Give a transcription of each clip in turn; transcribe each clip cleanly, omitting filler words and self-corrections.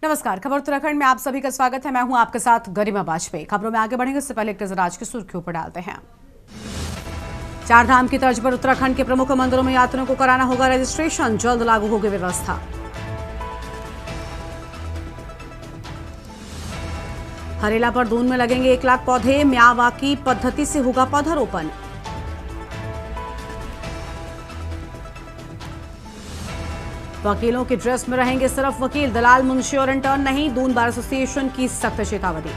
नमस्कार, खबर उत्तराखंड में आप सभी का स्वागत है। मैं हूं आपके साथ गरिमा वाजपेयी। खबरों में आगे बढ़ेंगे उससे पहले एक नजर आज की सुर्खियों पर डालते हैं। चार धाम की तर्ज पर उत्तराखंड के प्रमुख मंदिरों में यात्रियों को कराना होगा रजिस्ट्रेशन, जल्द लागू होगी व्यवस्था। हरेला पर दून में लगेंगे 1 लाख पौधे, म्यावाकी पद्धति से होगा पौधारोपण। वकीलों की ड्रेस में रहेंगे सिर्फ वकील, दलाल, मुंशी और इंटर्न नहीं, दून बार एसोसिएशन की सख्त चेतावनी।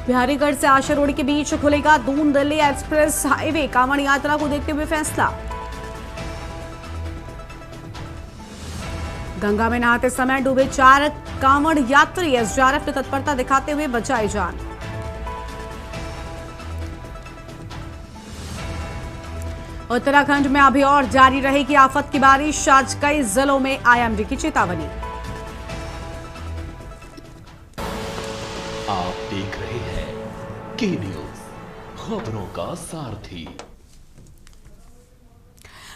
बिहारीगढ़ से आशा रोड के बीच खुलेगा दून दिल्ली एक्सप्रेस हाईवे, कांवड़ यात्रा को देखते हुए फैसला। गंगा में नहाते समय डूबे 4 कांवड़ यात्री, एसडीआरएफ ने तत्परता दिखाते हुए बचाई जान। उत्तराखंड में अभी और जारी रहेगी आफत की बारिश, आज कई जिलों में आईएमडी की चेतावनी। आप देख रहे हैं के न्यूज, खबरों का सारथी।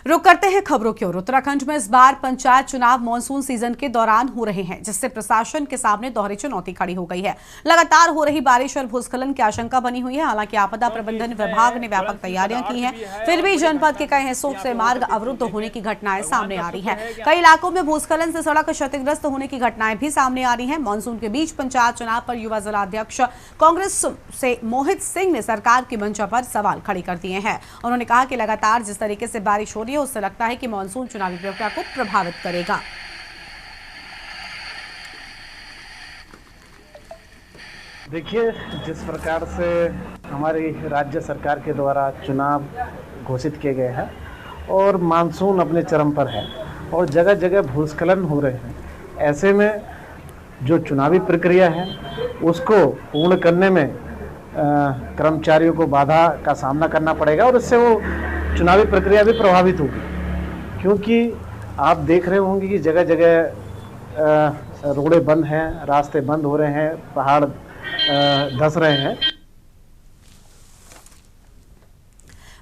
रुक करते हैं खबरों की ओर। उत्तराखंड में इस बार पंचायत चुनाव मानसून सीजन के दौरान हो रहे हैं, जिससे प्रशासन के सामने दोहरी चुनौती खड़ी हो गई है। लगातार हो रही बारिश और भूस्खलन की आशंका बनी हुई है। हालांकि आपदा प्रबंधन विभाग ने व्यापक तैयारियां की हैं, फिर भी जनपद के कई हिस्सों से मार्ग अवरुद्ध होने की घटनाएं सामने आ रही है। कई इलाकों में भूस्खलन से सड़क क्षतिग्रस्त होने की घटनाएं भी सामने आ रही है। मानसून के बीच पंचायत चुनाव पर युवा जिलाध्यक्ष कांग्रेस से मोहित सिंह ने सरकार की मंशा पर सवाल खड़े कर दिए हैं। उन्होंने कहा कि लगातार जिस तरीके से बारिश हो रही है उससे लगता है कि मानसून चुनावी प्रक्रिया को प्रभावित करेगा। देखिए, जिस प्रकार से हमारी राज्य सरकार के द्वारा चुनाव घोषित किए गए हैं और मानसून अपने चरम पर है और जगह जगह भूस्खलन हो रहे हैं, ऐसे में जो चुनावी प्रक्रिया है उसको पूर्ण करने में कर्मचारियों को बाधा का सामना करना पड़ेगा और इससे वो चुनावी प्रक्रिया भी प्रभावित होगी। क्योंकि आप देख रहे होंगे कि जगह जगह रोडें बंद हैं, रास्ते बंद हो रहे हैं, पहाड़ धंस रहे हैं।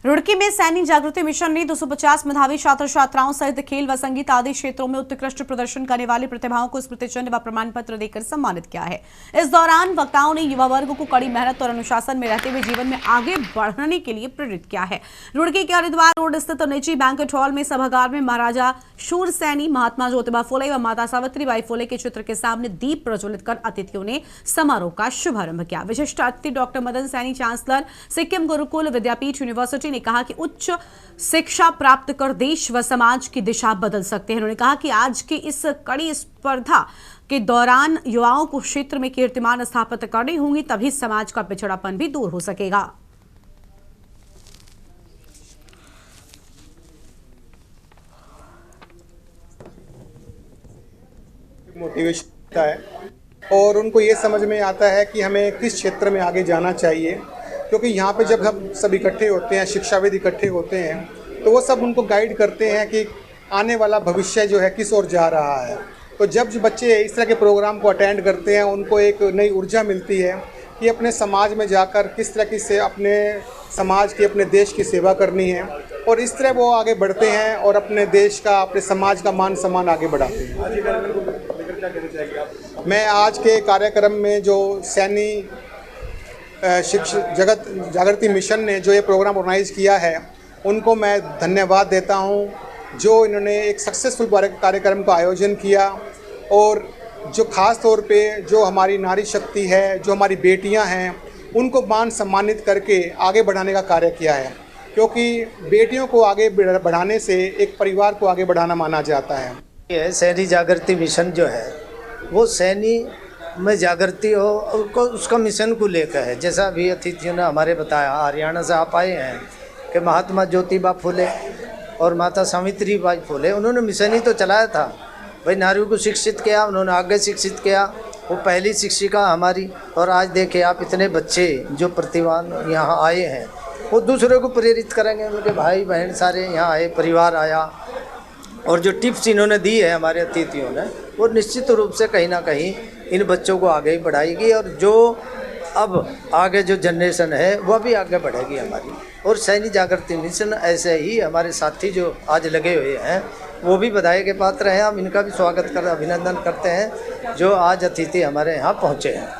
रुड़की में सैनिक जागृति मिशन ने 250 मेधावी छात्र छात्राओं सहित खेल व संगीत आदि क्षेत्रों में उत्कृष्ट प्रदर्शन करने वाली प्रतिभाओं को स्मृति चिन्ह व प्रमाण पत्र देकर सम्मानित किया है। इस दौरान वक्ताओं ने युवा वर्ग को कड़ी मेहनत और अनुशासन में रहते हुए जीवन में आगे बढ़ने के लिए प्रेरित किया है। रुड़की के हरिद्वार रोड स्थित निजी बैंक्वेट हॉल में सभागार में महाराजा शूरसैनी, महात्मा ज्योतिबा फुले व माता सावित्रीबाई फुले के चित्र के सामने दीप प्रज्वलित कर अतिथियों ने समारोह का शुभारंभ किया। विशिष्ट अतिथि डॉक्टर मदन सैनी, चांसलर सिक्किम गुरुकुल विद्यापीठ यूनिवर्सिटी ने कहा कि उच्च शिक्षा प्राप्त कर देश व समाज की दिशा बदल सकते हैं। उन्होंने कहा कि आज की इस कड़ी स्पर्धा के दौरान युवाओं को क्षेत्र में कीर्तिमान स्थापित करनी होंगी, तभी समाज का पिछड़ापन भी दूर हो सकेगा। मोटिवेशन है और उनको ये समझ में आता है कि हमें किस क्षेत्र में आगे जाना चाहिए, क्योंकि यहाँ पे जब हम सब इकट्ठे होते हैं, शिक्षाविद इकट्ठे होते हैं, तो वो सब उनको गाइड करते हैं कि आने वाला भविष्य जो है किस ओर जा रहा है। तो जब जो बच्चे इस तरह के प्रोग्राम को अटेंड करते हैं, उनको एक नई ऊर्जा मिलती है कि अपने समाज में जाकर किस तरह से अपने समाज की, अपने देश की सेवा करनी है, और इस तरह वो आगे बढ़ते हैं और अपने देश का, अपने समाज का मान सम्मान आगे बढ़ाते हैं। मैं आज के कार्यक्रम में जो सैनी जगत जागृति मिशन ने जो ये प्रोग्राम ऑर्गेनाइज किया है, उनको मैं धन्यवाद देता हूँ जो इन्होंने एक सक्सेसफुल कार्यक्रम का आयोजन किया और जो ख़ास तौर पे जो हमारी नारी शक्ति है, जो हमारी बेटियां हैं, उनको मान सम्मानित करके आगे बढ़ाने का कार्य किया है। क्योंकि बेटियों को आगे बढ़ाने से एक परिवार को आगे बढ़ाना माना जाता है। ये सैनी जागृति मिशन जो है वो सैनी में जागृति हो और उसका मिशन को लेकर है। जैसा अभी अतिथियों ने हमारे बताया, हरियाणा से आप आए हैं कि महात्मा ज्योतिबा फुले और माता सावित्रीबाई फुले, उन्होंने मिशन ही तो चलाया था भाई, नारियों को शिक्षित किया, उन्होंने आगे शिक्षित किया, वो पहली शिक्षिका हमारी। और आज देखे आप इतने बच्चे जो प्रतिभावान यहाँ आए हैं, वो दूसरे को प्रेरित करेंगे, उनके भाई बहन सारे यहाँ आए, परिवार आया, और जो टिप्स इन्होंने दी है हमारे अतिथियों ने, वो निश्चित रूप से कहीं ना कहीं इन बच्चों को आगे बढ़ाएगी और जो अब आगे जो जनरेशन है वह भी आगे बढ़ेगी हमारी। और सैनी जागृति मिशन ऐसे ही हमारे साथी जो आज लगे हुए हैं, वो भी बधाई के पात्र हैं। हम इनका भी स्वागत कर अभिनंदन करते हैं जो आज अतिथि हमारे यहाँ पहुँचे हैं।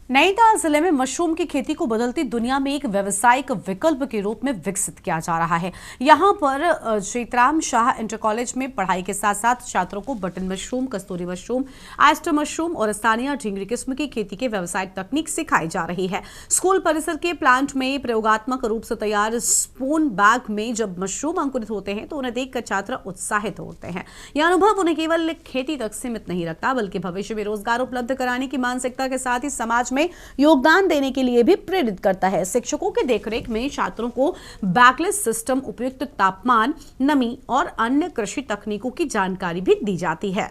नैनीताल जिले में मशरूम की खेती को बदलती दुनिया में एक व्यावसायिक विकल्प के रूप में विकसित किया जा रहा है। यहां पर चेतराम शाह इंटर कॉलेज में पढ़ाई के साथ साथ छात्रों को बटन मशरूम, कस्तूरी मशरूम, आयस्टर मशरूम और स्थानीय झींगरी किस्म की खेती के व्यावसायिक तकनीक सिखाई जा रही है। स्कूल परिसर के प्लांट में प्रयोगात्मक रूप से तैयार स्पून बैग में जब मशरूम अंकुरित होते हैं तो उन्हें देखकर छात्र उत्साहित होते हैं। यह अनुभव उन्हें केवल खेती तक सीमित नहीं रखता बल्कि भविष्य में रोजगार उपलब्ध कराने की मानसिकता के साथ ही समाज में योगदान देने के लिए भी प्रेरित करता है। शिक्षकों के देखरेख में छात्रों को बैकलेस सिस्टम, उपयुक्त तापमान, नमी और अन्य कृषि तकनीकों की जानकारी भी दी जाती है।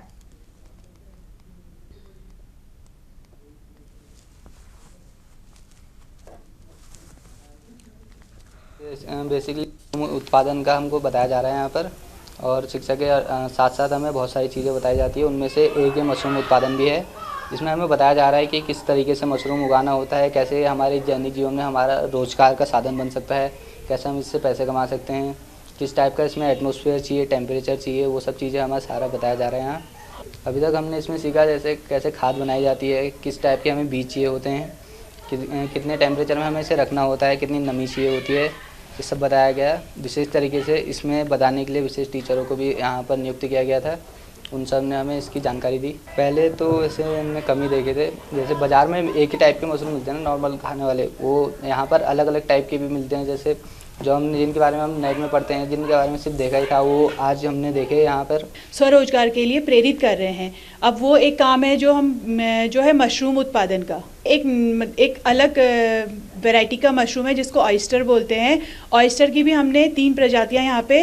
बेसिकली उत्पादन का हमको बताया जा रहा है यहाँ पर, और शिक्षा के साथ साथ हमें बहुत सारी चीज़ें बताई जाती है। उनमें से एक मशरूम उत्पादन भी है, जिसमें हमें बताया जा रहा है कि किस तरीके से मशरूम उगाना होता है, कैसे हमारे दैनिक जीवन में हमारा रोजगार का साधन बन सकता है, कैसे हम इससे पैसे कमा सकते हैं, किस टाइप का इसमें एटमॉस्फेयर चाहिए, टेम्परेचर चाहिए, वो सब चीज़ें हमें सारा बताया जा रहा है यहाँ। अभी तक हमने इसमें सीखा जैसे कैसे खाद बनाई जाती है, किस टाइप के हमें बीज चाहिए होते हैं, कितने टेम्परेचर में हमें इसे रखना होता है, कितनी नमी चाहिए होती है, ये सब बताया गया। विशेष तरीके से इसमें बताने के लिए विशेष टीचरों को भी यहाँ पर नियुक्त किया गया था। उन सब ने हमें इसकी जानकारी दी। पहले तो ऐसे हमने कम ही देखे थे, जैसे बाज़ार में एक ही टाइप के मशरूम मिलते हैं ना नॉर्मल खाने वाले, वो यहाँ पर अलग अलग टाइप के भी मिलते हैं। जैसे जो हम जिनके बारे में हम नेट में पढ़ते हैं, जिनके बारे में सिर्फ देखा ही था, वो आज हमने देखे यहाँ पर। स्वरोजगार के लिए प्रेरित कर रहे हैं। अब वो एक काम है जो है मशरूम उत्पादन का। एक अलग वैरायटी का मशरूम है जिसको ऑयस्टर बोलते हैं। ऑयस्टर की भी हमने 3 प्रजातियाँ यहाँ पे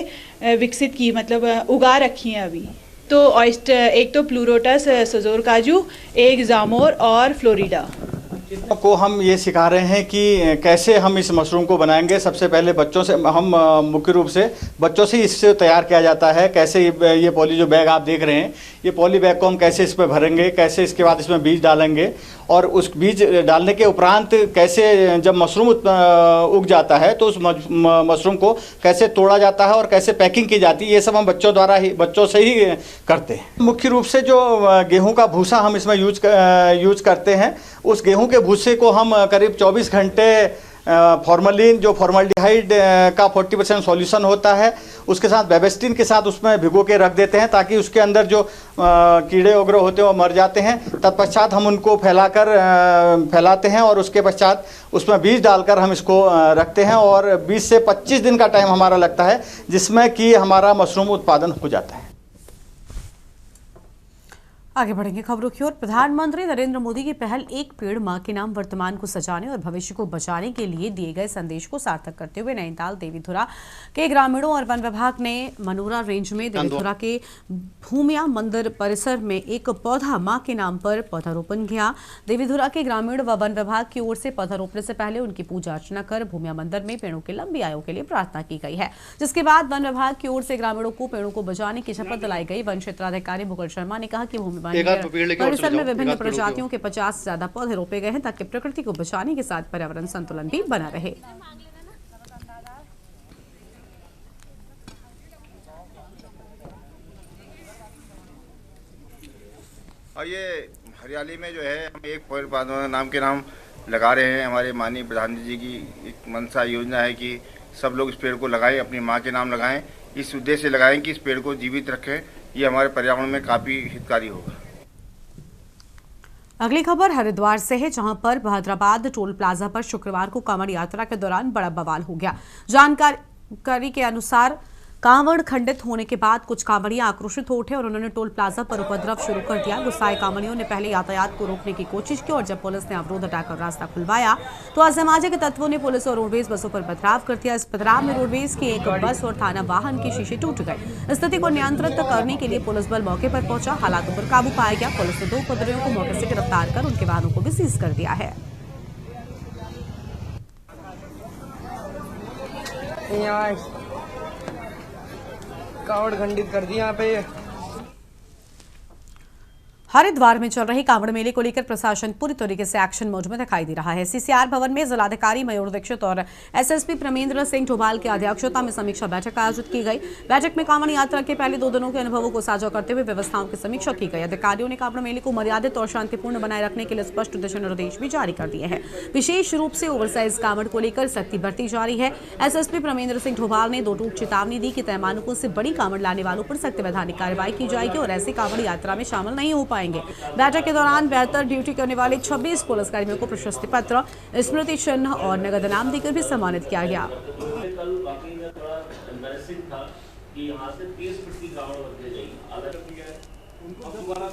विकसित की, मतलब उगा रखी हैं अभी। तो ऑयस्टर, एक तो प्लूरोटस सजोर काजू, एक जामोर और फ्लोरिडा को हम ये सिखा रहे हैं कि कैसे हम इस मशरूम को बनाएंगे। सबसे पहले बच्चों से हम मुख्य रूप से बच्चों से इससे तैयार किया जाता है। कैसे ये पॉली जो बैग आप देख रहे हैं, ये पॉली बैग को हम कैसे इस पर भरेंगे, कैसे इसके बाद इसमें बीज डालेंगे, और उस बीज डालने के उपरांत कैसे जब मशरूम उग जाता है तो उस मशरूम को कैसे तोड़ा जाता है और कैसे पैकिंग की जाती है, ये सब हम बच्चों से ही करते हैं। मुख्य रूप से जो गेहूं का भूसा हम इसमें यूज करते हैं, उस गेहूं के भूसे को हम करीब 24 घंटे फॉर्मलिन जो फॉर्मल्डिहाइड का 40% सॉल्यूशन होता है, उसके साथ बेबेस्टिन के साथ उसमें भिगो के रख देते हैं ताकि उसके अंदर जो कीड़े वगैरह होते हैं वो मर जाते हैं। तत्पश्चात हम उनको फैलाते हैं और उसके पश्चात उसमें बीज डालकर हम इसको रखते हैं, और 20 से 25 दिन का टाइम हमारा लगता है, जिसमें कि हमारा मशरूम उत्पादन हो जाता है। आगे बढ़ेंगे खबरों की ओर। प्रधानमंत्री नरेंद्र मोदी की पहल एक पेड़ मां के नाम वर्तमान को सजाने और भविष्य को बचाने के लिए दिए गए संदेश को सार्थक करते हुए नैनीताल देवीधुरा के ग्रामीणों और वन विभाग ने मनोरा रेंज में देवीधुरा के भूमिया मंदिर परिसर में एक पौधा मां के नाम पर पौधारोपण किया। देवीधुरा के ग्रामीण व वन विभाग की ओर से पौधा रोपने से पहले उनकी पूजा अर्चना कर भूमिया मंदिर में पेड़ों के लंबी आयु के लिए प्रार्थना की गई है, जिसके बाद वन विभाग की ओर से ग्रामीणों को पेड़ों को बचाने की शपथ दिलाई गई। वन क्षेत्राधिकारी मुकुल शर्मा ने कहा कि परिसर में विभिन्न प्रजातियों के 50 से ज्यादा पौधे रोपे गए हैं ताकि प्रकृति को बचाने के साथ पर्यावरण संतुलन भी बना रहे। और ये हरियाली में जो है हम एक पेड़ पौधों नाम के नाम लगा रहे हैं। हमारे माननीय प्रधानमंत्री जी की एक मनसा योजना है कि सब लोग इस पेड़ को लगाएं, अपनी माँ के नाम लगाएं। इस उद्देश्य से लगाएं कि इस पेड़ को जीवित रखें, ये हमारे पर्यावरण में काफ़ी हितकारी होगा। अगली खबर हरिद्वार से है, जहां पर बहादुराबाद टोल प्लाजा पर शुक्रवार को कांवड़ यात्रा के दौरान बड़ा बवाल हो गया। जानकारी के अनुसार कांवड़ खंडित होने के बाद कुछ कांवड़ियां आक्रोशित हो उठे और उन्होंने टोल प्लाजा पर उपद्रव शुरू कर दिया। गुस्साए कांवड़ियों ने पहले यातायात को रोकने की कोशिश की और जब पुलिस ने अवरोध हटाकर रास्ता खुलवाया तो असामाजिक तत्वों ने पुलिस और रोडवेज बसों पर पथराव कर दिया। इस पथराव में रोडवेज की एक बस और थाना वाहन के शीशे टूट गए। स्थिति को नियंत्रित करने के लिए पुलिस बल मौके पर पहुंचा। हालातों पर काबू पाया गया। पुलिस ने 2 उपद्रवियों को मौके से गिरफ्तार कर उनके वाहनों को भी सीज कर दिया है। कावड़ खंडित कर दी यहाँ पे। हरिद्वार में चल रही कांवड़ मेले को लेकर प्रशासन पूरी तरीके से एक्शन मोड में दिखाई दे रहा है। सीसीआर भवन में जिलाधिकारी मयूर दीक्षित और एसएसपी प्रमेंद्र सिंह डोभाल की अध्यक्षता में समीक्षा बैठक आयोजित की गई। बैठक में कांवड़ यात्रा के पहले 2 दिनों के अनुभवों को साझा करते हुए व्यवस्थाओं की समीक्षा की गई। अधिकारियों ने कांवड़ मेले को मर्यादित और शांतिपूर्ण बनाए रखने के लिए स्पष्ट दिशा निर्देश भी जारी कर दिए हैं। विशेष रूप से ओवरसाइज कांवड़ को लेकर सख्ती बरती जा रही है। एसएसपी प्रमेंद्र सिंह डोभाल ने 2 टूक चेतावनी दी कि तय मानकों से बड़ी कांवड़ लाने वालों पर सख्त वैधानिक कार्रवाई की जाएगी और ऐसे कांवड़ यात्रा में शामिल नहीं हो पाएंगे। बैठक के दौरान बेहतर ड्यूटी करने वाले 26 पुलिसकर्मियों को प्रशस्ति पत्र, स्मृति चिन्ह और नगद इनाम देकर भी सम्मानित किया गया।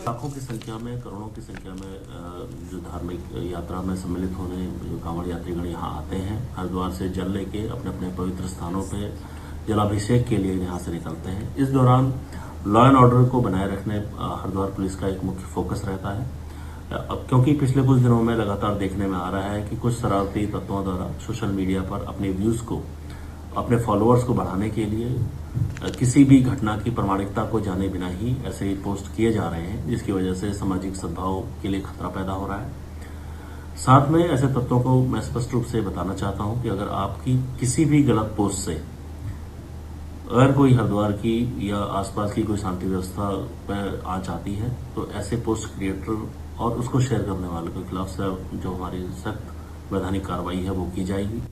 लाखों की संख्या में, करोड़ों की संख्या में जो धार्मिक यात्रा में सम्मिलित होने जो कांवड़ यात्रीगण यहाँ आते हैं, हरिद्वार से जल लेके अपने अपने पवित्र स्थानों पे जलाभिषेक के लिए यहाँ से निकलते हैं। इस दौरान लॉ एंड ऑर्डर को बनाए रखने हरिद्वार पुलिस का एक मुख्य फोकस रहता है। अब क्योंकि पिछले कुछ दिनों में लगातार देखने में आ रहा है कि कुछ शरारती तत्वों द्वारा सोशल मीडिया पर अपने व्यूज़ को, अपने फॉलोअर्स को बढ़ाने के लिए किसी भी घटना की प्रामाणिकता को जाने बिना ही ऐसे ही पोस्ट किए जा रहे हैं, जिसकी वजह से सामाजिक सद्भाव के लिए खतरा पैदा हो रहा है। साथ में ऐसे तत्वों को मैं स्पष्ट रूप से बताना चाहता हूं कि अगर आपकी किसी भी गलत पोस्ट से अगर कोई हरिद्वार की या आसपास की कोई शांति व्यवस्था पर आंच आती है तो ऐसे पोस्ट क्रिएटर और उसको शेयर करने वालों के खिलाफ जो हमारी सख्त वैधानिक कार्रवाई है वो की जाएगी।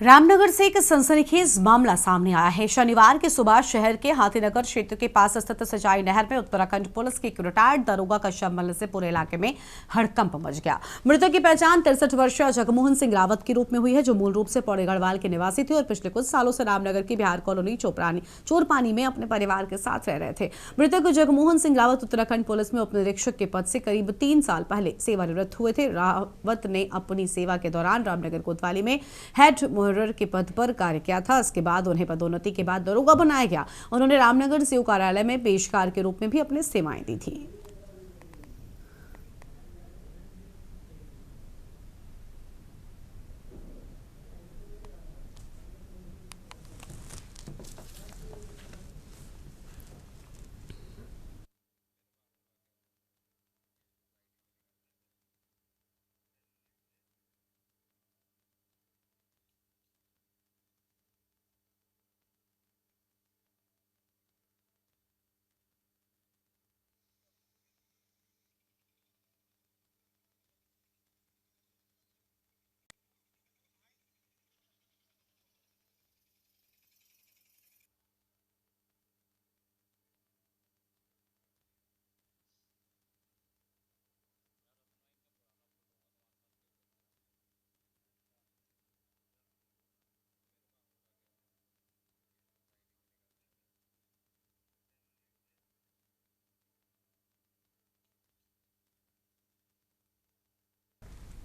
रामनगर से एक सनसनीखेज मामला सामने आया है। शनिवार की सुबह शहर के हाथीनगर क्षेत्र के पास स्थित सिंचाई नहर में उत्तराखंड पुलिस के एक रिटायर्ड दरोगा का शव मिलने से पूरे इलाके में हड़कंप मच गया। मृतक की पहचान 63 वर्षीय जगमोहन सिंह रावत के रूप में हुई है, जो मूल रूप से पौड़े गढ़वाल के निवासी थे और पिछले कुछ सालों से रामनगर की बिहार कॉलोनी चोरपानी में अपने परिवार के साथ रह रहे थे। मृतक जगमोहन सिंह रावत उत्तराखंड पुलिस में उप निरीक्षक के पद से करीब 3 साल पहले सेवानिवृत्त हुए थे। रावत ने अपनी सेवा के दौरान रामनगर कोतवाली में हेड के पद पर कार्य किया था। इसके बाद उन्हें पदोन्नति के बाद दरोगा बनाया गया। उन्होंने रामनगर सीओ कार्यालय में पेशकार के रूप में भी अपनी सेवाएं दी थी।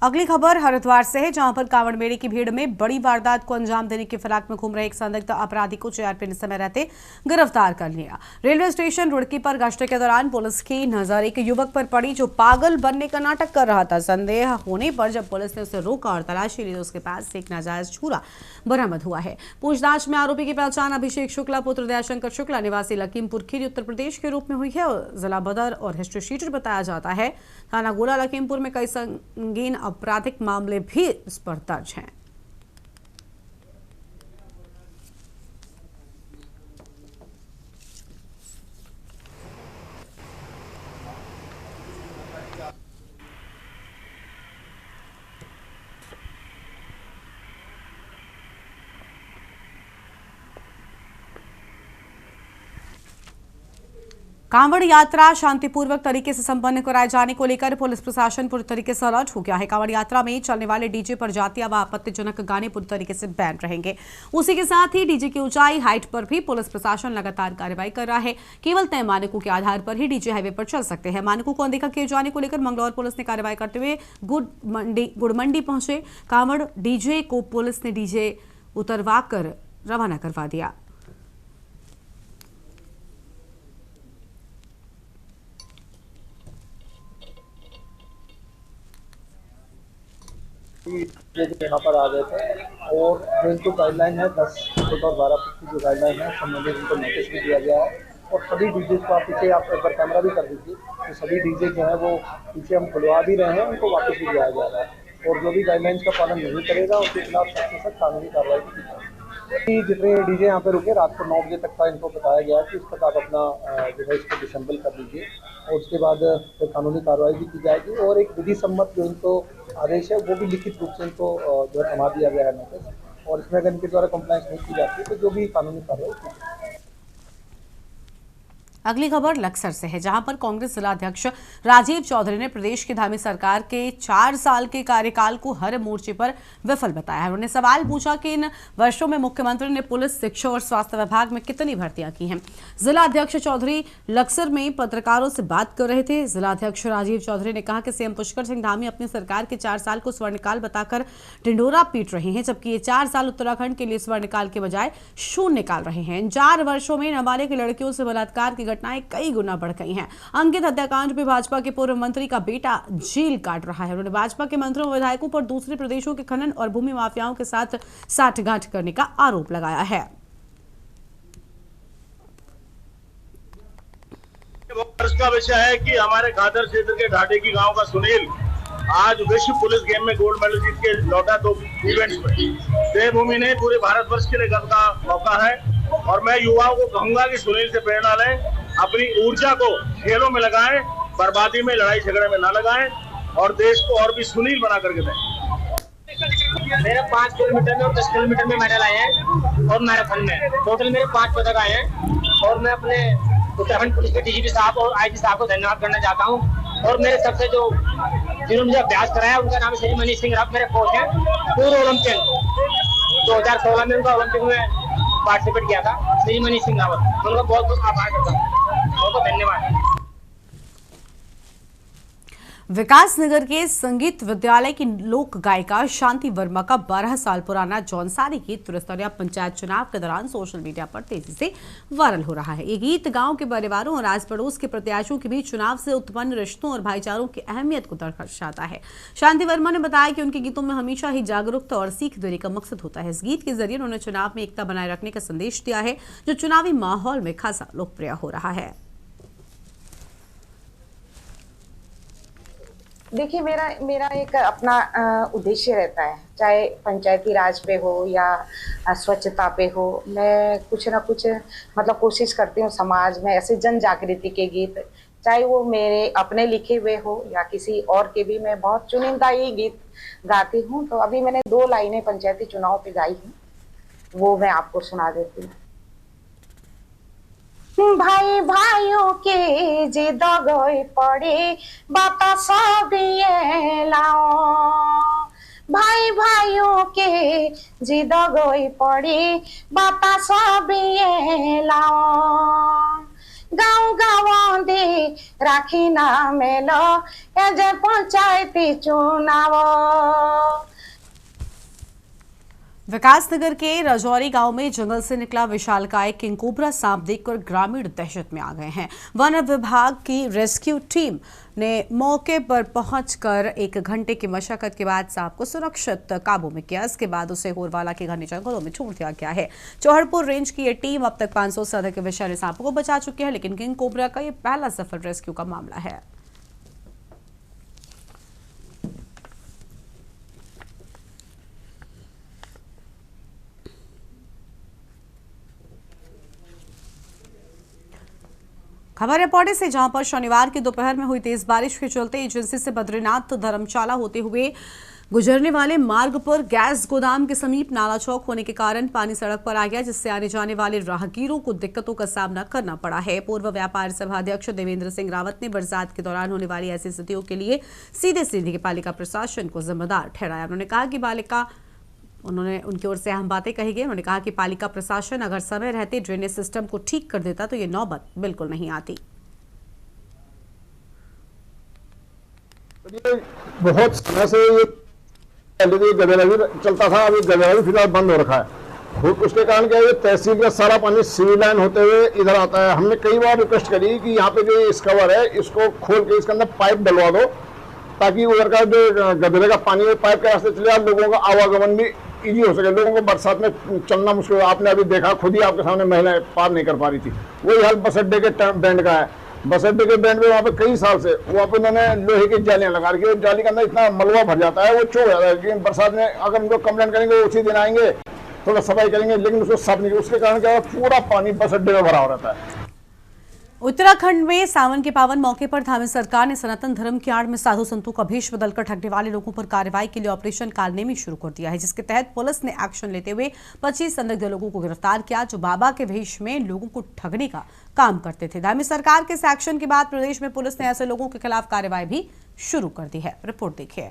अगली खबर हरिद्वार से है, जहां पर कांवड़ मेले की भीड़ में बड़ी वारदात को अंजाम देने की फिराक में घूम रहे एक संदिग्ध अपराधी को जीआरपी ने समय रहते गिरफ्तार कर लिया। रेलवे स्टेशन रुड़की पर गश्त के दौरान पुलिस की नजर एक युवक पर पड़ी जो पागल बनने का नाटक कर रहा था। संदेह होने पर जब पुलिस ने उसे रोका और तलाशी ली तो उसके पास से एक नाजायज छुरा बरामद हुआ है। पूछताछ में आरोपी की पहचान अभिषेक शुक्ला पुत्र दयाशंकर शुक्ला निवासी लखीमपुर खीरी उत्तर प्रदेश के रूप में हुई है और जिला बदर और हिस्ट्री शीटर बताया जाता है। थाना गोला लखीमपुर में कई संगीन आपराधिक मामले भी इस पर दर्ज हैं। कांवड़ यात्रा शांतिपूर्वक तरीके से संपन्न कराए जाने को लेकर पुलिस प्रशासन पूरी तरीके से अलर्ट हो गया है। कांवड़ यात्रा में चलने वाले डीजे पर जातीय व आपत्तिजनक गाने पूरी तरीके से बैन रहेंगे। उसी के साथ ही डीजे की ऊंचाई हाइट पर भी पुलिस प्रशासन लगातार कार्रवाई कर रहा है। केवल तय मानकों के आधार पर ही डीजे हाईवे पर चल सकते हैं। मानकों को अनदेखा किए जाने को लेकर मंगलौर पुलिस ने कार्रवाई करते हुए गुड़मंडी पहुंचे कांवड़ डीजे को पुलिस ने डीजे उतरवा कर रवाना करवा दिया। यहाँ पर आ गए थे और जो इनको गाइडलाइन है 10 फुट और 12 फुट की जो गाइडलाइन है संबंधित उनको नोटिस भी दिया गया है और सभी डीजे को आप पीछे आप एक बार कैमरा भी कर दीजिए, तो सभी डीजे जो है वो पीछे हम खुलवा भी रहे हैं, उनको वापस भी दिया जा रहा है और जो भी गाइडलाइंस का पालन नहीं करेगा उसके खिलाफ सख्त से सख्त कानूनी कार्रवाई की जाएगी। जितने डीजे यहाँ पे रुके रात को 9 बजे तक का इनको बताया गया है कि उस तक आप अपना जो है इसको डिसेंबल कर दीजिए और उसके बाद फिर कानूनी कार्रवाई भी की जाएगी और एक विधि सम्मत जो इनको आदेश है वो भी लिखित रूप से इनको जो है थमा दिया गया है नोटिस, और इसमें अगर इनके द्वारा कंप्लाइंस नहीं की जाती तो जो भी कानूनी कार्रवाई की जाएगी। अगली खबर लक्सर से है, जहां पर कांग्रेस जिलाध्यक्ष राजीव चौधरी ने प्रदेश की धामी सरकार के 4 साल के कार्यकाल को हर मोर्चे पर विफल बताया है। उन्होंने सवाल पूछा कि इन वर्षों में मुख्यमंत्री ने पुलिस, शिक्षा और स्वास्थ्य विभाग में कितनी भर्तियां की हैं। जिलाध्यक्ष चौधरी लक्सर में पत्रकारों से बात कर रहे थे। जिलाध्यक्ष राजीव चौधरी ने कहा कि सीएम पुष्कर सिंह धामी अपनी सरकार के 4 साल को स्वर्णकाल बताकर ढिंढोरा पीट रहे हैं, जबकि ये 4 साल उत्तराखंड के लिए स्वर्णकाल के बजाय शून्य काल रहे हैं। इन 4 वर्षों में नाबालिग लड़कियों से बलात्कार की घटनाएं कई गुना बढ़ गई हैं। अंकित हत्याकांड में भाजपा के पूर्व मंत्री का बेटा जेल काट रहा है। उन्होंने भाजपा के मंत्रियों और विधायकों पर दूसरे प्रदेशों के खनन और भूमि माफियाओं के साथ साठगांठ करने का आरोप लगाया है। वर्ष का विषय है कि हमारे खादर क्षेत्र के ढाटे की गांव का सुनील आज विश्व पुलिस गेम में गोल्ड मेडल जीत के लौटा 2 इवेंट्स में। देवभूमि ने पूरे भारतवर्ष के लिए गर्व का मौका है और मैं युवाओं को कहूंगा कि सुनील से प्रेरणा लें, अपनी ऊर्जा को खेलों में लगाएं, बर्बादी में, लड़ाई झगड़े में ना लगाएं और देश को और भी सुनील बना करके दें। मेरे 5 किलोमीटर में और 10 किलोमीटर में मेडल आए हैं और मैराथन में टोटल मेरे 5 पदक आए हैं और मैं अपने उत्तराखंड पुलिस के डीजीपी साहब और आईजी साहब को धन्यवाद करना चाहता हूं। और मेरे सबसे जिन्होंने मुझे अभ्यास कराया उनका नाम श्री मनीष सिंह रावत, मेरे कोच हैं, पूर्व ओलंपियन 2016 में उनका ओलंपिक में पार्टिसिपेट किया था, श्री मनीष सिंह रावत, उनका बहुत बहुत आभार करता हूँ, बहुत बहुत धन्यवाद। विकासनगर के संगीत विद्यालय की लोक गायिका शांति वर्मा का 12 साल पुराना जौनसारी गीत त्रिस्तरीय पंचायत चुनाव के दौरान सोशल मीडिया पर तेजी से वायरल हो रहा है। ये गीत गांव के परिवारों और आस पड़ोस के प्रत्याशियों के बीच चुनाव से उत्पन्न रिश्तों और भाईचारों की अहमियत को दर्शाता है। शांति वर्मा ने बताया कि उनके गीतों में हमेशा ही जागरूकता और सीख देने का मकसद होता है। इस गीत के जरिए उन्होंने चुनाव में एकता बनाए रखने का संदेश दिया है, जो चुनावी माहौल में खासा लोकप्रिय हो रहा है। देखिए, मेरा एक अपना उद्देश्य रहता है, चाहे पंचायती राज पे हो या स्वच्छता पे हो, मैं कुछ ना कुछ मतलब कोशिश करती हूँ समाज में ऐसे जन जागृति के गीत, चाहे वो मेरे अपने लिखे हुए हो या किसी और के भी, मैं बहुत चुनिंदा ही गीत गाती हूँ। तो अभी मैंने 2 लाइनें पंचायती चुनाव पे गाई हैं, वो मैं आपको सुना देती हूँ। भाई भाइयों के जे दगई पड़े बाता सब ये लाओ, भाई भाइयों के जे दगई पड़े बाता सब ये लाओ, गाँव गाँव दे राखी ना मेलो एजे पंचायती चुनाव। विकासनगर के रजौरी गांव में जंगल से निकला विशालकाय किंग कोबरा सांप देखकर ग्रामीण दहशत में आ गए हैं। वन विभाग की रेस्क्यू टीम ने मौके पर पहुंचकर 1 घंटे की मशक्कत के बाद सांप को सुरक्षित काबू में किया। इसके बाद उसे होरवाला के घने जंगलों में छोड़ दिया गया है। चौहड़पुर रेंज की ये टीम अब तक 500 से अधिक विषैले सांपों को बचा चुकी है, लेकिन किंग कोबरा का ये पहला सफल रेस्क्यू का मामला है। खबर है पौड़ी से, जहां पर शनिवार की दोपहर में हुई तेज बारिश के चलते एजेंसी से बद्रीनाथ धर्मशाला होते हुए गुजरने वाले मार्ग पर गैस गोदाम के समीप नाला चौक होने के कारण पानी सड़क पर आ गया, जिससे आने जाने वाले राहगीरों को दिक्कतों का सामना करना पड़ा है। पूर्व व्यापार सभा अध्यक्ष देवेंद्र सिंह रावत ने बरसात के दौरान होने वाली ऐसी स्थितियों के लिए सीधे पालिका प्रशासन को जिम्मेदार ठहराया। उन्होंने कहा कि उनकी ओर से अहम बातें कही गई। उन्होंने कहा कि पालिका प्रशासन अगर समय रहते ड्रेनेज सिस्टम को ठीक कर देता तो ये नौबत बिल्कुल नहीं आती। बहुत समय से ये गदेला भी चलता था, अभी गदेला भी फिलहाल बंद हो रखा है। उसके कारण क्या है, तहसील का सारा पानी सिविल लाइन होते हुए इधर आता है। हमने कई बार रिक्वेस्ट करी कि यहाँ पे जो स्कवर है इसको खोल के इसके अंदर पाइप डलवा दो, ताकि उधर का जो गदेले का पानी है पाइप के रास्ते चले, लोगों का आवागमन भी इजी हो सके। लोगों को बरसात में चलना मुश्किल, आपने अभी देखा खुद ही, आपके सामने महिलाएं पार नहीं कर पा रही थी। वही हाल बस अड्डे के बैंड का है। बस अड्डे के बैंड में वहाँ पे कई साल से वहाँ पे उन्होंने लोहे की जालियां लगा रखी है। जाली के अंदर इतना मलबा भर जाता है, वो चो जाता है। लेकिन बरसात में अगर उनको कंप्लेंट करेंगे, वो उसी दिन आएंगे, थोड़ा सफाई करेंगे, लेकिन उसको साफ नहीं, उसके कारण क्या पूरा पानी बस अड्डे में भरा हो रहता है। उत्तराखंड में सावन के पावन मौके पर धामी सरकार ने सनातन धर्म की आड़ में साधु संतों का भेष बदलकर ठगने वाले लोगों पर कार्रवाई के लिए ऑपरेशन कालनेमी शुरू कर दिया है, जिसके तहत पुलिस ने एक्शन लेते हुए 25 संदिग्ध लोगों को गिरफ्तार किया, जो बाबा के भेष में लोगों को ठगने का काम करते थे। धामी सरकार के इस एक्शन के बाद प्रदेश में पुलिस ने ऐसे लोगों के खिलाफ कार्रवाई भी शुरू कर दी है। रिपोर्ट देखिए।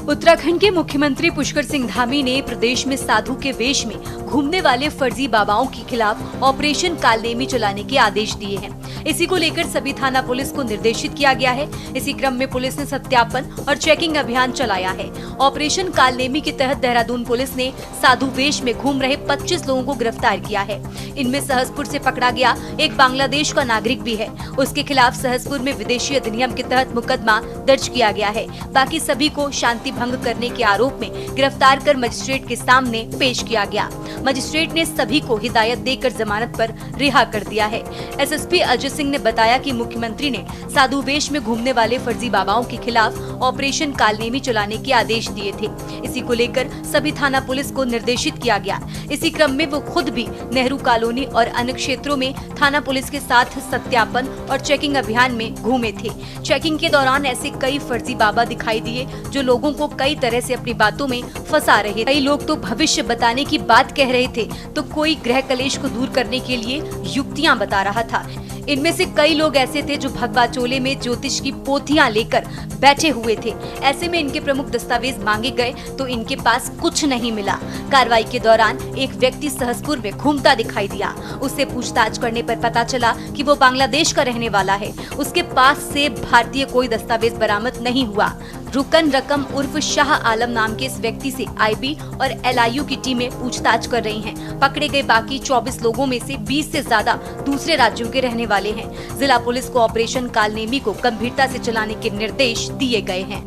उत्तराखंड के मुख्यमंत्री पुष्कर सिंह धामी ने प्रदेश में साधु के वेश में घूमने वाले फर्जी बाबाओं के खिलाफ ऑपरेशन कालनेमी चलाने के आदेश दिए हैं। इसी को लेकर सभी थाना पुलिस को निर्देशित किया गया है। इसी क्रम में पुलिस ने सत्यापन और चेकिंग अभियान चलाया है। ऑपरेशन कालनेमी के तहत देहरादून पुलिस ने साधु वेश में घूम रहे 25 लोगों को गिरफ्तार किया है। इनमें सहसपुर से पकड़ा गया एक बांग्लादेश का नागरिक भी है। उसके खिलाफ सहसपुर में विदेशी अधिनियम के तहत मुकदमा दर्ज किया गया है। बाकी सभी को शांति भंग करने के आरोप में गिरफ्तार कर मजिस्ट्रेट के सामने पेश किया गया। मजिस्ट्रेट ने सभी को हिदायत देकर जमानत पर रिहा कर दिया है। एसएसपी अजय सिंह ने बताया कि मुख्यमंत्री ने साधु वेश में घूमने वाले फर्जी बाबाओं के खिलाफ ऑपरेशन कालनेमी चलाने के आदेश दिए थे। इसी को लेकर सभी थाना पुलिस को निर्देशित किया गया। इसी क्रम में वो खुद भी नेहरू कॉलोनी और अन्य क्षेत्रों में थाना पुलिस के साथ सत्यापन और चेकिंग अभियान में घूमे थे। चेकिंग के दौरान ऐसे कई फर्जी बाबा दिखाई दिए जो लोगों को कई तरह से अपनी बातों में फंसा रहे। कई लोग तो भविष्य बताने की बात कह रहे थे, तो कोई ग्रह कलेश को दूर करने के लिए युक्तियां बता रहा था। इनमें से कई लोग ऐसे थे जो भगवा चोले में ज्योतिष की पोथियां लेकर बैठे हुए थे। ऐसे में इनके प्रमुख दस्तावेज मांगे गए तो इनके पास कुछ नहीं मिला। कार्रवाई के दौरान एक व्यक्ति सहसपुर में घूमता दिखाई दिया। उससे पूछताछ करने पर पता चला कि वो बांग्लादेश का रहने वाला है। उसके पास से भारतीय कोई दस्तावेज बरामद नहीं हुआ। रुकन रकम उर्फ शाह आलम नाम के इस व्यक्ति से आईबी और एलआईयू की टीमें पूछताछ कर रही हैं। पकड़े गए बाकी 24 लोगों में से 20 से ज्यादा दूसरे राज्यों के रहने वाले हैं। जिला पुलिस को ऑपरेशन कालनेमी को गंभीरता से चलाने के निर्देश दिए गए हैं।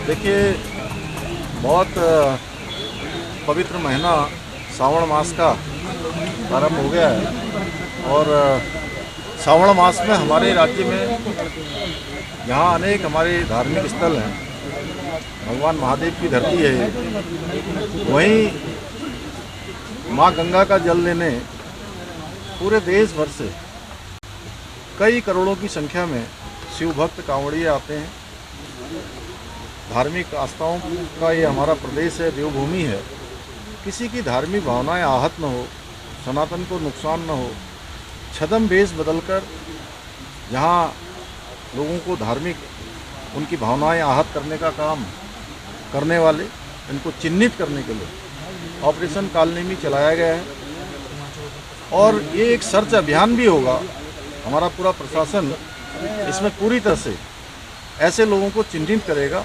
देखिए, बहुत पवित्र महीना श्रावण मास का प्रारंभ हो गया है और श्रावण मास में हमारे राज्य में यहाँ अनेक हमारे धार्मिक स्थल हैं। भगवान महादेव की धरती है। वहीं माँ गंगा का जल लेने पूरे देश भर से कई करोड़ों की संख्या में शिव भक्त कांवड़िए आते हैं। धार्मिक आस्थाओं का ये हमारा प्रदेश है, देवभूमि है। किसी की धार्मिक भावनाएं आहत न हो, सनातन को नुकसान न हो, छद्म वेश बदलकर जहाँ लोगों को धार्मिक उनकी भावनाएं आहत करने का काम करने वाले, इनको चिन्हित करने के लिए ऑपरेशन कालनेमी चलाया गया है। और ये एक सर्च अभियान भी होगा। हमारा पूरा प्रशासन इसमें पूरी तरह से ऐसे लोगों को चिन्हित करेगा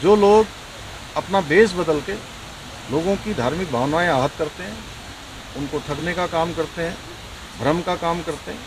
जो लोग अपना वेश बदल के लोगों की धार्मिक भावनाएं आहत करते हैं, उनको ठगने का काम करते हैं, भ्रम का काम करते हैं,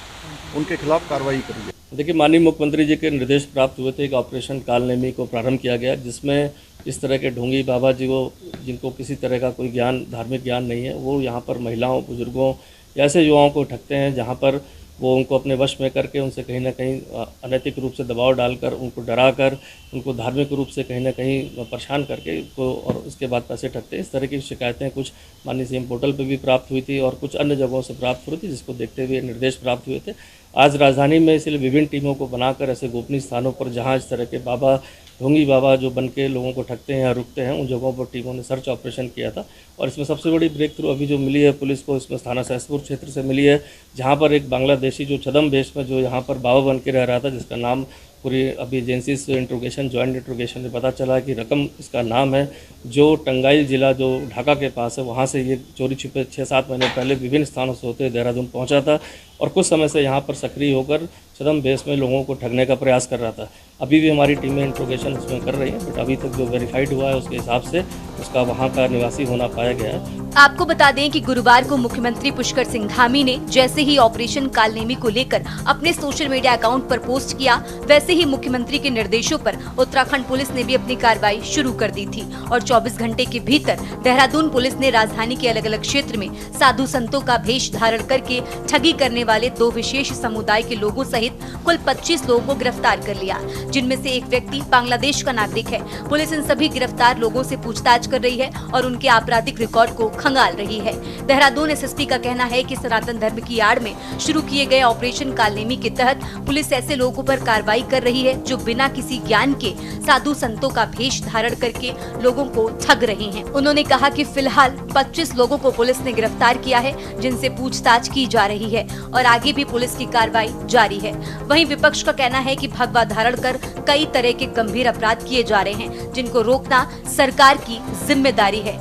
उनके खिलाफ कार्रवाई करेंगे। देखिए, माननीय मुख्यमंत्री जी के निर्देश प्राप्त हुए थे कि ऑपरेशन कालनेमी को प्रारंभ किया गया, जिसमें इस तरह के ढोंगी बाबा जी को, जिनको किसी तरह का कोई ज्ञान, धार्मिक ज्ञान नहीं है, वो यहाँ पर महिलाओं, बुजुर्गों या ऐसे युवाओं को ठगते हैं, जहाँ पर वो उनको अपने वश में करके उनसे कहीं ना कहीं अनैतिक रूप से दबाव डालकर, उनको डराकर, उनको धार्मिक रूप से कहीं ना कहीं परेशान करके उनको और उसके बाद पैसे ठगते हैं। इस तरह की शिकायतें कुछ माननीय सीएम पोर्टल पर भी प्राप्त हुई थी और कुछ अन्य जगहों से प्राप्त हुई थी, जिसको देखते हुए निर्देश प्राप्त हुए थे। आज राजधानी में इसलिए विभिन्न टीमों को बनाकर ऐसे गोपनीय स्थानों पर जहाँ इस तरह के बाबा, ढोंगी बाबा जो बन के लोगों को ठगते हैं या रुकते हैं, उन जगहों पर टीमों ने सर्च ऑपरेशन किया था। और इसमें सबसे बड़ी ब्रेक थ्रू अभी जो मिली है पुलिस को, इसमें थाना सहसपुर क्षेत्र से मिली है, जहाँ पर एक बांग्लादेशी जो छद्म वेश में जो यहाँ पर बाबा बन के रह रहा था, जिसका नाम पूरी अभी एजेंसी से इंट्रोगेशन, जॉइंट इंट्रोगेशन में पता चला कि रकम इसका नाम है, जो टंगाइल जिला जो ढाका के पास है, वहाँ से ये चोरी छिपे 6-7 महीने पहले विभिन्न स्थानों से होते देहरादून पहुँचा था और कुछ समय से यहाँ पर सक्रिय होकर छद्म वेश में लोगों को ठगने का प्रयास कर रहा था। अभी भी हमारी टीमें इंट्रोगेशन उसमें कर रही हैं, बट अभी तक जो वेरीफाइड हुआ है उसके हिसाब से उसका वहाँ का निवासी होना पाया गया है। आपको बता दें कि गुरुवार को मुख्यमंत्री पुष्कर सिंह धामी ने जैसे ही ऑपरेशन कालनेमी को लेकर अपने सोशल मीडिया अकाउंट पर पोस्ट किया, वैसे ही मुख्यमंत्री के निर्देशों पर उत्तराखंड पुलिस ने भी अपनी कार्रवाई शुरू कर दी थी और 24 घंटे के भीतर देहरादून पुलिस ने राजधानी के अलग अलग क्षेत्र में साधु संतों का भेष धारण करके ठगी करने वाले 2 विशेष समुदाय के लोगों सहित कुल 25 लोगों को गिरफ्तार कर लिया, जिनमें से एक व्यक्ति बांग्लादेश का नागरिक है। पुलिस इन सभी गिरफ्तार लोगों से पूछताछ कर रही है और उनके आपराधिक रिकॉर्ड को खंगाल रही है। देहरादून एसएसपी का कहना है कि सनातन धर्म की आड़ में शुरू किए गए ऑपरेशन कालनेमी के तहत पुलिस ऐसे लोगों पर कार्रवाई कर रही है जो बिना किसी ज्ञान के साधु संतों का भेष धारण करके लोगों को ठग रहे हैं। उन्होंने कहा कि फिलहाल 25 लोगों को पुलिस ने गिरफ्तार किया है, जिनसे पूछताछ की जा रही है और आगे भी पुलिस की कार्रवाई जारी है। वहीं विपक्ष का कहना है कि भगवा धारण कर कई तरह के गंभीर अपराध किए जा रहे हैं, जिनको रोकना सरकार की जिम्मेदारी है,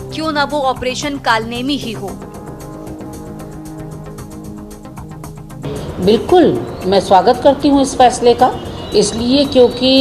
क्यों ना वो ऑपरेशन कालनेमी ही हो। बिल्कुल मैं स्वागत करती हूँ इस फैसले का, इसलिए क्योंकि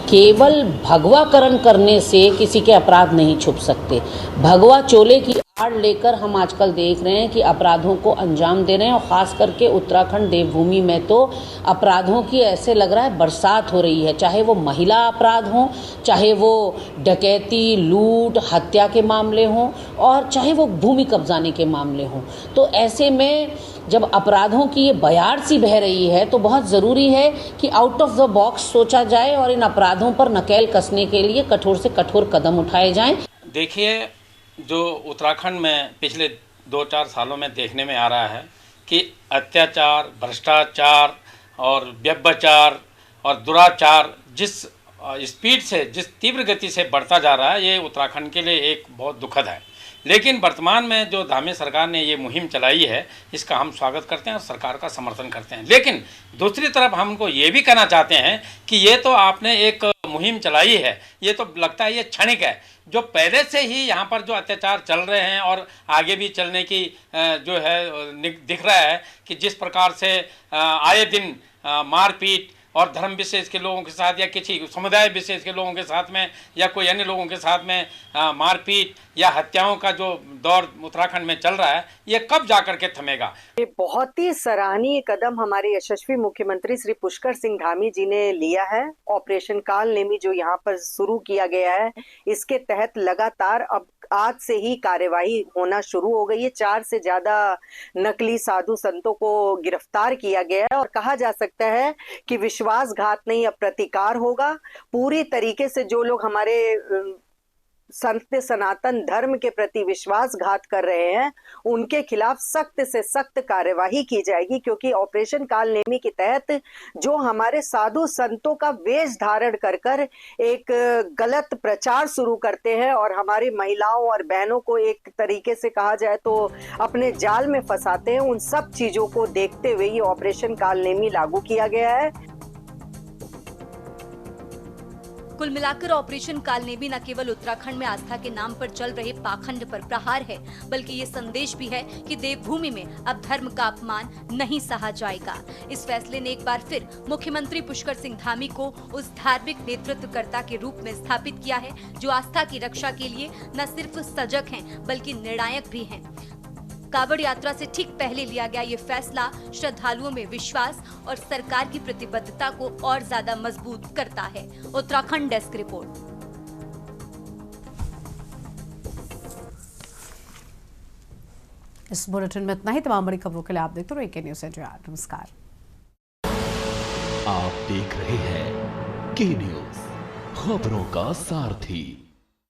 केवल भगवाकरण करने से किसी के अपराध नहीं छुप सकते। भगवा चोले की आड़ लेकर हम आजकल देख रहे हैं कि अपराधों को अंजाम दे रहे हैं और ख़ास करके उत्तराखंड देवभूमि में तो अपराधों की ऐसे लग रहा है बरसात हो रही है, चाहे वो महिला अपराध हों, चाहे वो डकैती, लूट, हत्या के मामले हों और चाहे वो भूमि कब्जाने के मामले हों। तो ऐसे में जब अपराधों की ये बयार सी बह रही है तो बहुत ज़रूरी है कि आउट ऑफ द बॉक्स सोचा जाए और इन अपराधों पर नकेल कसने के लिए कठोर से कठोर कदम उठाए जाएं। देखिए, जो उत्तराखंड में पिछले 2-4 सालों में देखने में आ रहा है कि अत्याचार, भ्रष्टाचार और व्यभिचार और दुराचार जिस स्पीड से, जिस तीव्र गति से बढ़ता जा रहा है, ये उत्तराखंड के लिए एक बहुत दुखद है। लेकिन वर्तमान में जो धामी सरकार ने ये मुहिम चलाई है, इसका हम स्वागत करते हैं और सरकार का समर्थन करते हैं। लेकिन दूसरी तरफ हमको ये भी कहना चाहते हैं कि ये तो आपने एक मुहिम चलाई है, ये तो लगता है ये क्षणिक है। जो पहले से ही यहाँ पर जो अत्याचार चल रहे हैं और आगे भी चलने की जो है दिख रहा है कि जिस प्रकार से आए दिन मारपीट और धर्म विशेष के लोगों के साथ या किसी समुदाय विशेष के लोगों के साथ में या कोई अन्य लोगों के साथ में मारपीट या हत्याओं का जो दौर उत्तराखंड में चल रहा है, ये कब जाकर के थमेगा। ये बहुत ही सराहनीय कदम हमारे यशस्वी मुख्यमंत्री श्री पुष्कर सिंह धामी जी ने लिया है। ऑपरेशन कालनेमी जो यहाँ पर शुरू किया गया है, इसके तहत लगातार अब आज से ही कार्यवाही होना शुरू हो गई है। 4 से ज्यादा नकली साधु संतों को गिरफ्तार किया गया है और कहा जा सकता है कि विश्वासघात नहीं, अब प्रतिकार होगा। पूरी तरीके से जो लोग हमारे संत सनातन धर्म के प्रति विश्वासघात कर रहे हैं, उनके खिलाफ सख्त से सख्त कार्यवाही की जाएगी, क्योंकि ऑपरेशन कालनेमी के तहत जो हमारे साधु संतों का वेश धारण कर कर एक गलत प्रचार शुरू करते हैं और हमारी महिलाओं और बहनों को एक तरीके से कहा जाए तो अपने जाल में फंसाते हैं, उन सब चीजों को देखते हुए ये ऑपरेशन कालनेमी लागू किया गया है। कुल मिलाकर ऑपरेशन कालनेमी न केवल उत्तराखंड में आस्था के नाम पर चल रहे पाखंड पर प्रहार है, बल्कि ये संदेश भी है कि देवभूमि में अब धर्म का अपमान नहीं सहा जाएगा। इस फैसले ने एक बार फिर मुख्यमंत्री पुष्कर सिंह धामी को उस धार्मिक नेतृत्वकर्ता के रूप में स्थापित किया है जो आस्था की रक्षा के लिए न सिर्फ सजग हैं, बल्कि निर्णायक भी हैं। कांवड़ यात्रा से ठीक पहले लिया गया ये फैसला श्रद्धालुओं में विश्वास और सरकार की प्रतिबद्धता को और ज्यादा मजबूत करता है। Uttarakhand desk report. इस बुलेटिन में इतना ही। तमाम बड़ी खबरों के लिए आप देखते रहिए के न्यूज़ इंडिया। नमस्कार। आप देख रहे हैं के न्यूज़, खबरों का सारथी।